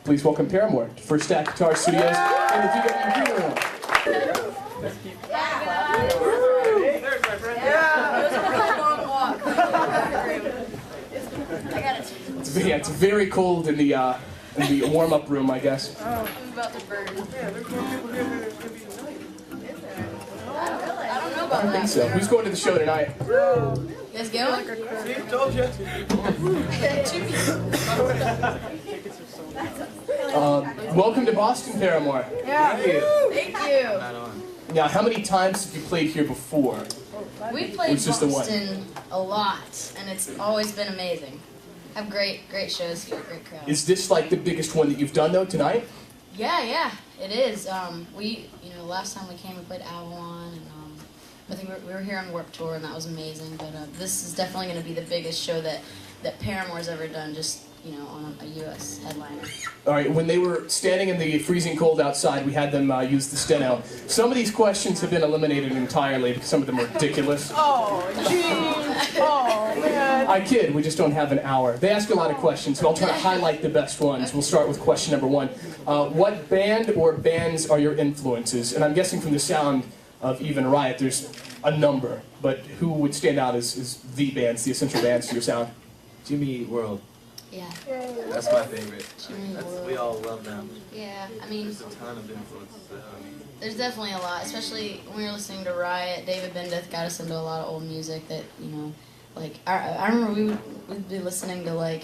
Please welcome Paramore to First Act Guitar Studios in the DWP room. There's my friend. Yeah, it was a really long walk. I got it. It's very cold in the warm-up room, I guess. I'm about to burn. Yeah, there's more people here than there's going to be tonight. I don't know I about think that. so. Who's going to the show tonight? You guys going? See, told you. Welcome to Boston, Paramore. Yeah. Thank you. Now, how many times have you played here before? We played It's just the one. Boston a lot, and it's always been amazing. Have great shows here, great crowds. Is this like the biggest one that you've done though tonight? Yeah, it is. Last time we came, we played Avalon, and I think we were here on Warped Tour, and that was amazing. But this is definitely going to be the biggest show that Paramore's ever done, just on a U.S. headliner. All right, when they were standing in the freezing cold outside, we had them use the steno. Some of these questions have been eliminated entirely because some of them are ridiculous. Oh, jeez. Oh, man. I kid, we just don't have an hour. They ask a lot of questions, so I'll try to highlight the best ones. We'll start with question number one. What band or bands are your influences? And I'm guessing from the sound of Even Riot, there's a number, but who would stand out as the bands, the essential bands to your sound? Jimmy Eat World. Yeah. That's my favorite. Jimmy World. We all love them. Yeah, I mean, There's a ton of influences. there's definitely a lot, especially when we were listening to Riot. David Bendeth got us into a lot of old music that, like, I remember we'd be listening to, like,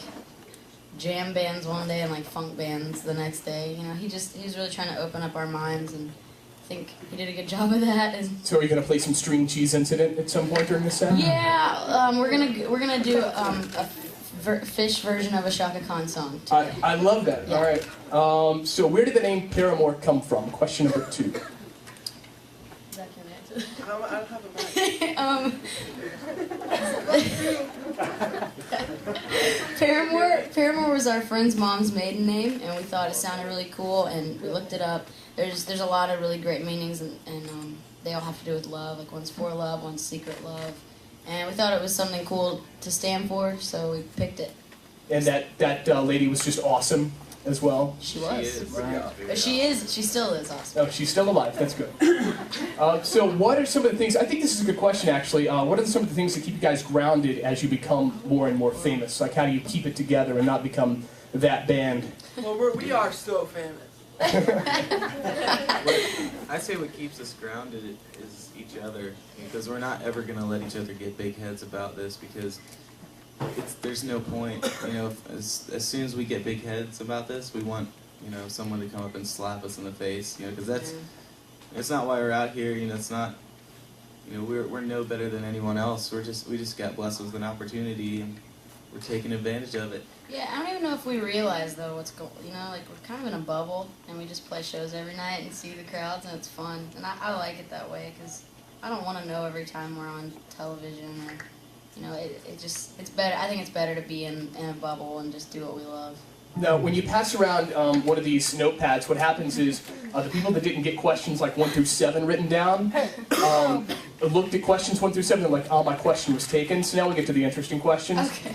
jam bands one day and, like, funk bands the next day. He was really trying to open up our minds, and I think he did a good job of that. And So are you going to play some String Cheese Incident at some point during this set? yeah, we're gonna do a Fish version of a Shaka Khan song today. I love that. Yeah. All right. So where did the name Paramore come from? Question number 2. Is that can answer? I don't have a mic. Paramore was our friend's mom's maiden name, and we thought it sounded really cool, and we looked it up. There's a lot of really great meanings, and they all have to do with love. Like, one's for love, one's secret love. And we thought it was something cool to stand for, so we picked it. And that lady was just awesome as well. She was. She is. But she still is awesome. Oh, she's still alive. That's good. So what are some of the things, I think this is a good question actually, what are some of the things that keep you guys grounded as you become more and more famous? Like, how do you keep it together and not become that band? Well, we are so famous. I say what keeps us grounded is each other, because we're not ever going to let each other get big heads about this, because there's no point. As soon as we get big heads about this, we want someone to come up and slap us in the face, because it's not why we're out here. It's not, we're no better than anyone else. We just got blessed with an opportunity, and we're taking advantage of it. Yeah, I don't even know if we realize, though, what's going on. Like, we're kind of in a bubble, and we just play shows every night and see the crowds, and it's fun. And I like it that way, because I don't want to know every time we're on television, or, it's better. I think it's better to be in a bubble and just do what we love. Now, when you pass around one of these notepads, what happens is the people that didn't get questions like 1 through 7 written down looked at questions 1 through 7 and they're like, oh, my question was taken. So now we get to the interesting questions, Okay.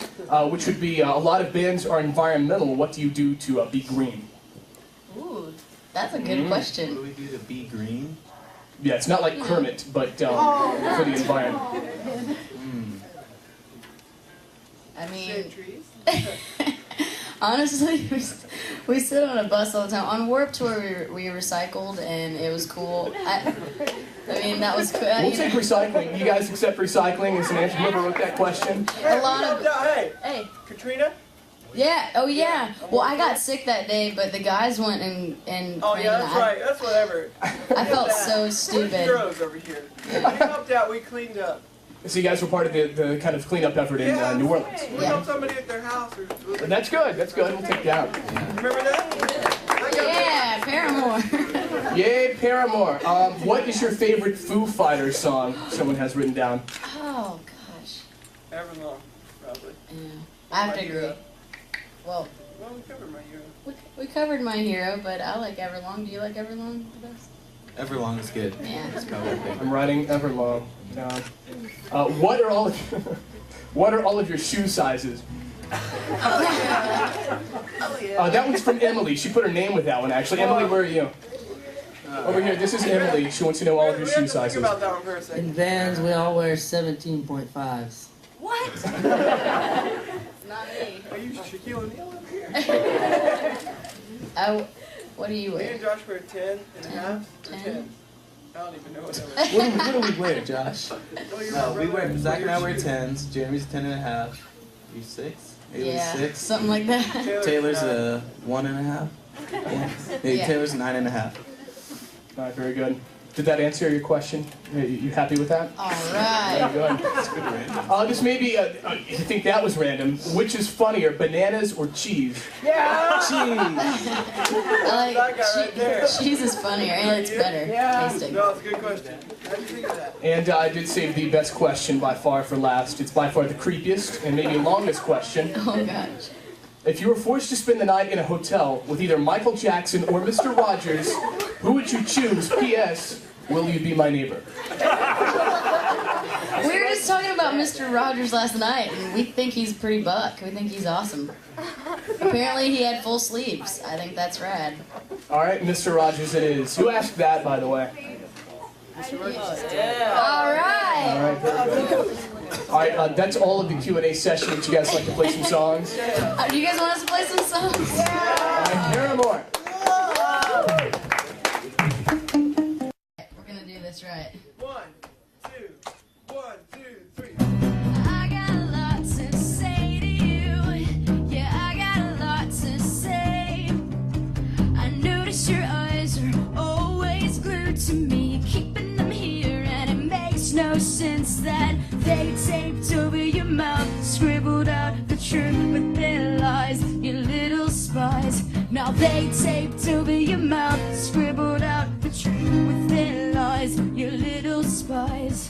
Which would be, a lot of bands are environmental. What do you do to be green? Ooh, that's a good question. What do we do to be green? Yeah, it's not like Kermit, but for the environment. I mean, Save trees. honestly, we sit on a bus all the time. On Warped Tour, we recycled, and it was cool. I mean, that was cool. We'll take recycling. You guys accept recycling as an answer? Whoever wrote that question? A lot of... Hey, Katrina? Yeah, oh yeah. Well, I got sick that day, but the guys went and Oh yeah, that's right. That's whatever. I felt so stupid. Where's over here? We helped out. We cleaned up. So you guys were part of the kind of cleanup effort in New Orleans. We helped somebody at their house. That's good. That's good. We'll take that. Remember that? Yeah, Paramore. Yay, Paramore. What is your favorite Foo Fighters song someone has written down? Oh gosh. Everlong, probably. Yeah, I have to agree. Well, we covered My Hero. we covered My Hero, but I like Everlong. Do you like Everlong the best? Everlong is good. Yeah. It's probably okay. I'm writing Everlong down. What are all of your shoe sizes? That one's from Emily. She put her name with that one, actually. Emily, where are you? Over here. This is Emily. She wants to know all of your shoe sizes. Think about that one for a second. In Vans, we all wear 17.5s. What? Not me. Are you Shaquille O'Neal up here? What do you Me wear? and Josh wear 10 and a half. 10? 10. I don't even know what that was. What do we wear, Josh? Oh, you're No, my we brother. wear, Zach and I wear 10s, Jeremy's 10 and a half. You 6? Haley's Yeah, 6. something like that. Taylor's nine. a 1.5. Hey, Yeah. Taylor's 9.5. All right, very good. Did that answer your question? You happy with that? All right. Very good. That's good random. This may be, you think that was random. Which is funnier, bananas or cheese? Yeah! I That guy right there. like cheese is funnier. It's better tasting. No, it's a good question. How do you think of that? And I did save the best question by far for last. It's by far the creepiest and maybe longest question. Oh gosh. If you were forced to spend the night in a hotel with either Michael Jackson or Mr. Rogers, who would you choose? P.S. Will you be my neighbor? We were just talking about Mr. Rogers last night, and we think he's pretty buck. We think he's awesome. Apparently, he had full sleeves. I think that's rad. All right, Mr. Rogers it is. Who asked that, by the way? All right. All right, very good. All right, that's all of the Q&A session. Would you guys like to play some songs? Do you guys want us to play some songs? All right, Paramore. We're gonna do this right. 1, 2, 1, 2, 3. I got a lot to say to you. Yeah, I got a lot to say. I notice your eyes are always glued to me, keeping them here, and it makes no sense that they taped over your mouth, scribbled out the truth with their lies, you little spies. Now they taped over your mouth, scribbled out the truth with their lies, you little spies.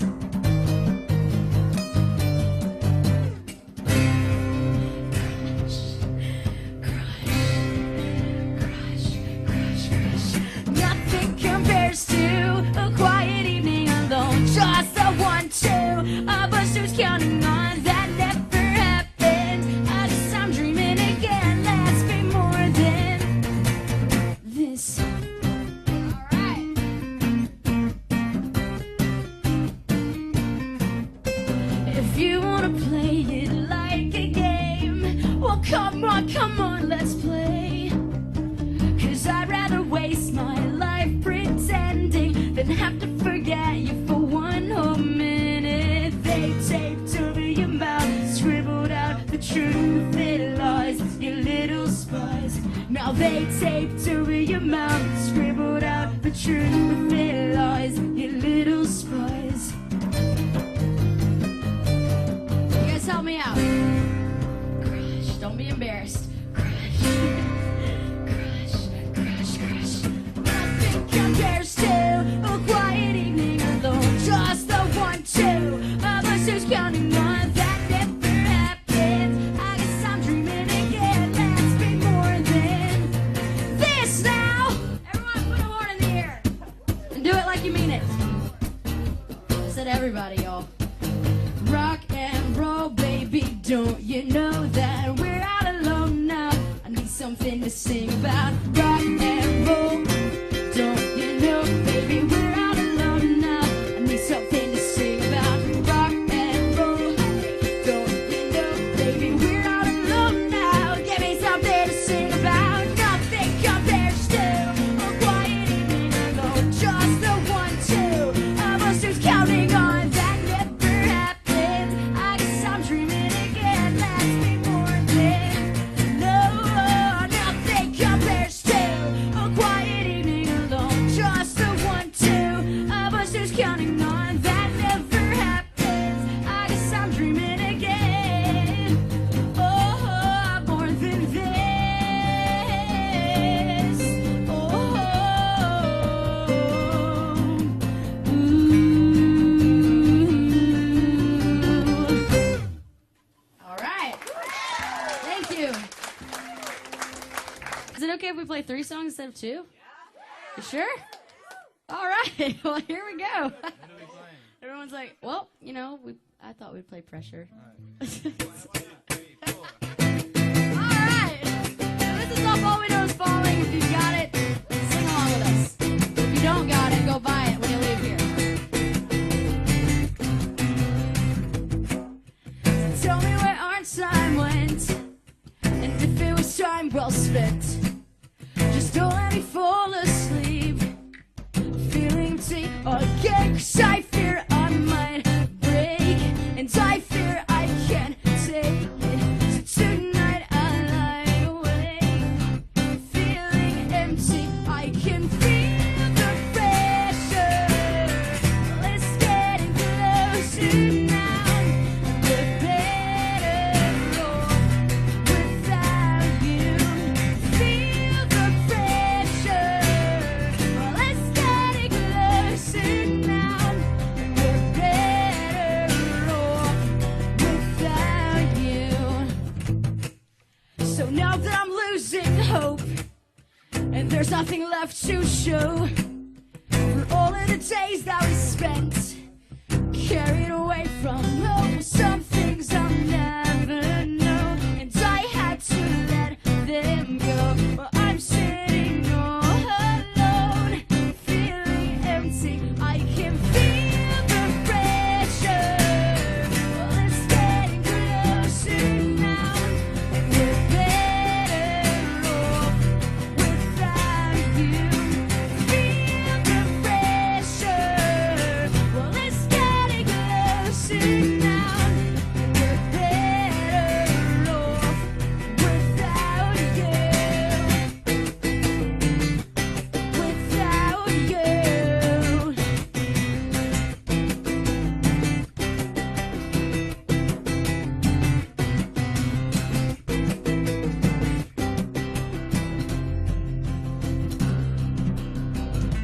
Nothing compares to a quiet evening alone. Just the 1, 2 of us who's counting on that never happened. I guess I'm dreaming again. Let's be more than this. Alright. If you wanna play it like a game, well come on, let's play. 'Cause I'd rather waste my life pretending than have to forget you for one whole minute. They taped over your mouth, scribbled out the truth with their lies, you little spies. Now they taped over your mouth, scribbled out the truth with their lies, you little spies. You guys help me out. Crush, don't be embarrassed. Crush. Nothing compares to a quiet evening alone. Just the 1, 2 of us who's counting on that never happened. I guess I'm dreaming again. Let's be more than this now. Everyone put a horn in the air and do it like you mean it. I said everybody, y'all. Rock and roll, baby, don't you know that we're out alone now? I need something to sing about. Rock and roll, don't you know, baby, we're out alone now. I need something to sing about. Rock and roll, don't you know, baby, we're out alone now. Give me something to sing about. Nothing compares to a quiet evening alone. Just the 1, 2 of us who's counting on that never happened. I guess I'm dreaming again. Let's be more than no. Nothing compares to a quiet evening alone. Just the 1, 2 of us who's counting on that never happens. I guess I'm dreaming again. Oh, more than this. Oh, all right. Thank you. Is it okay if we play 3 songs instead of 2? You sure? All right. Well, here we go. Everyone's like, well, you know, I thought we'd play Pressure. again, 'cause I fear I might break, and I fear I can't take it. So tonight I lie awake, feeling empty. I can feel the pressure. Well, it's getting closer now. We're better off without you. Feel the pressure. Well, it's getting closer now. We're better off without you. So now that I'm losing hope, and there's nothing left to show for all of the days that we spent carried away from home. Some things I'll never know, and I had to let them go. Well, I'm sitting all alone, feeling empty. I can feel the pressure. Well, it's getting closer now, and we're better off without you. Feel the pressure. Well, it's getting closer now, and we're better off without you. Without you.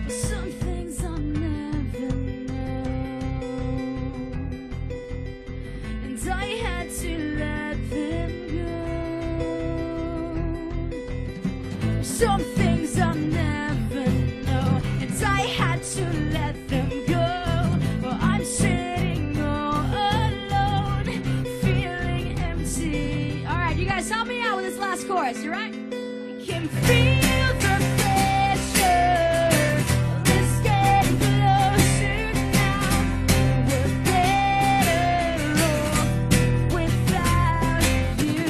Some things I'll never know, and I had to let them go. Some things I'll never know, and I had to let them go. Well, I'm sitting all alone, feeling empty. All right, you guys help me out with this last chorus. You right? I can feel the pressure. It's getting closer now. We're better off without you.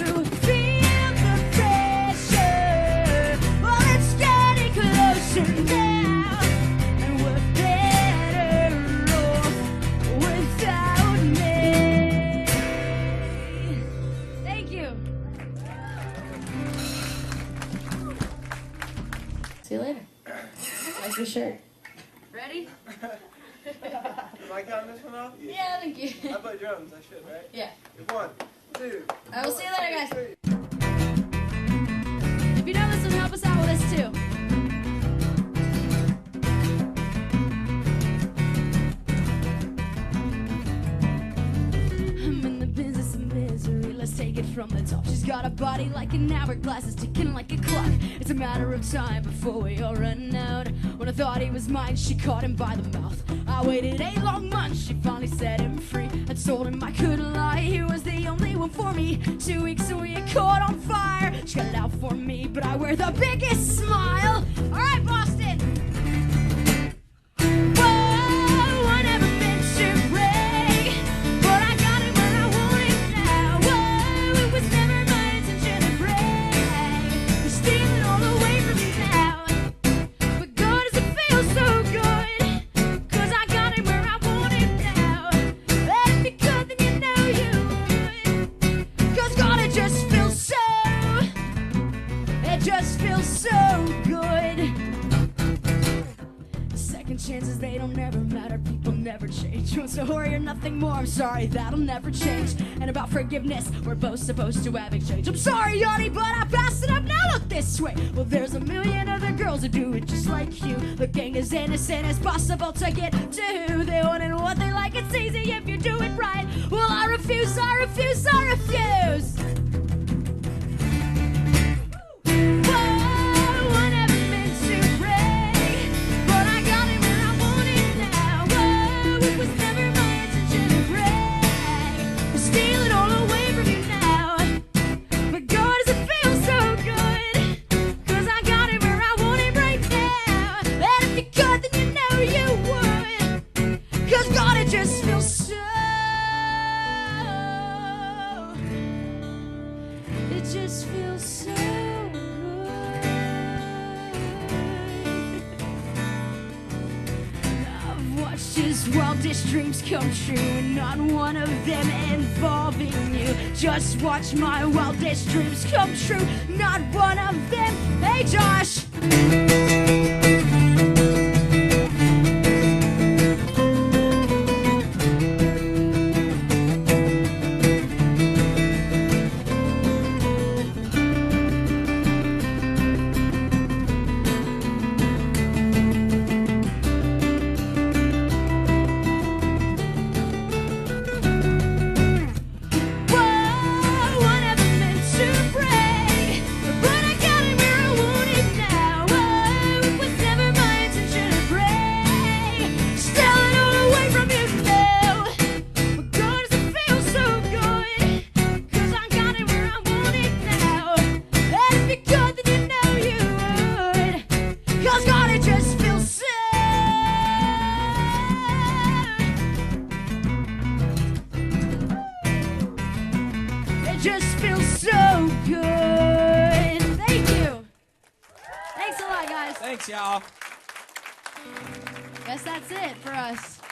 Feel the pressure. Well, it's getting closer now, and we're better off without me. Thank you. See you later. Like your shirt. Ready? Am I counting this one off? Yeah, thank you. I play drums, I should, right? Yeah. 1, 2. I will see you later, guys. 3. If you know this one, help us out with this too. I'm in the business of misery. Let's take it from the top. She's got a body like an hourglass, it's ticking like a clock. It's a matter of time before we all run out. When I thought he was mine, she caught him by the mouth. I waited 8 long months, she finally set him free. I told him I couldn't lie, he was the only one for me. 2 weeks and we caught on fire. She got it out for me, but I wear the biggest smile. All right, Boston. Whoa, I never meant to break, but I got it where I want it now. Whoa, it was never my intention to break. You're stealing all away from me now. But God, does it feel so good? 'Cause I got it where I want it now. And if you could, then you know you would. 'Cause God, it just feels so good. Second chances, they don't ever matter. People never change. Once a whore, you're nothing more. I'm sorry, that'll never change. And about forgiveness, we're both supposed to have exchange. I'm sorry, honey, but I passed it up. Now look this way. Well, there's a million other girls who do it just like you, looking as innocent as possible to get to. They want it what they like. It's easy if you do it right. Well, I refuse, I refuse, I refuse. Whoa, I never meant to break, but I got it where I want it now. Whoa, it was never my intention to break. I'm stealing all away from you now. But God, does it feel so good? 'Cause I got it where I want it right now. And if you could, then you know you would. 'Cause God, it just feels so watched his wildest dreams come true, and not one of them involving you. Just watch my wildest dreams come true, not one of them. Hey, Josh! Just feels so good. Thank you. Thanks a lot, guys. Thanks, y'all. Guess that's it for us.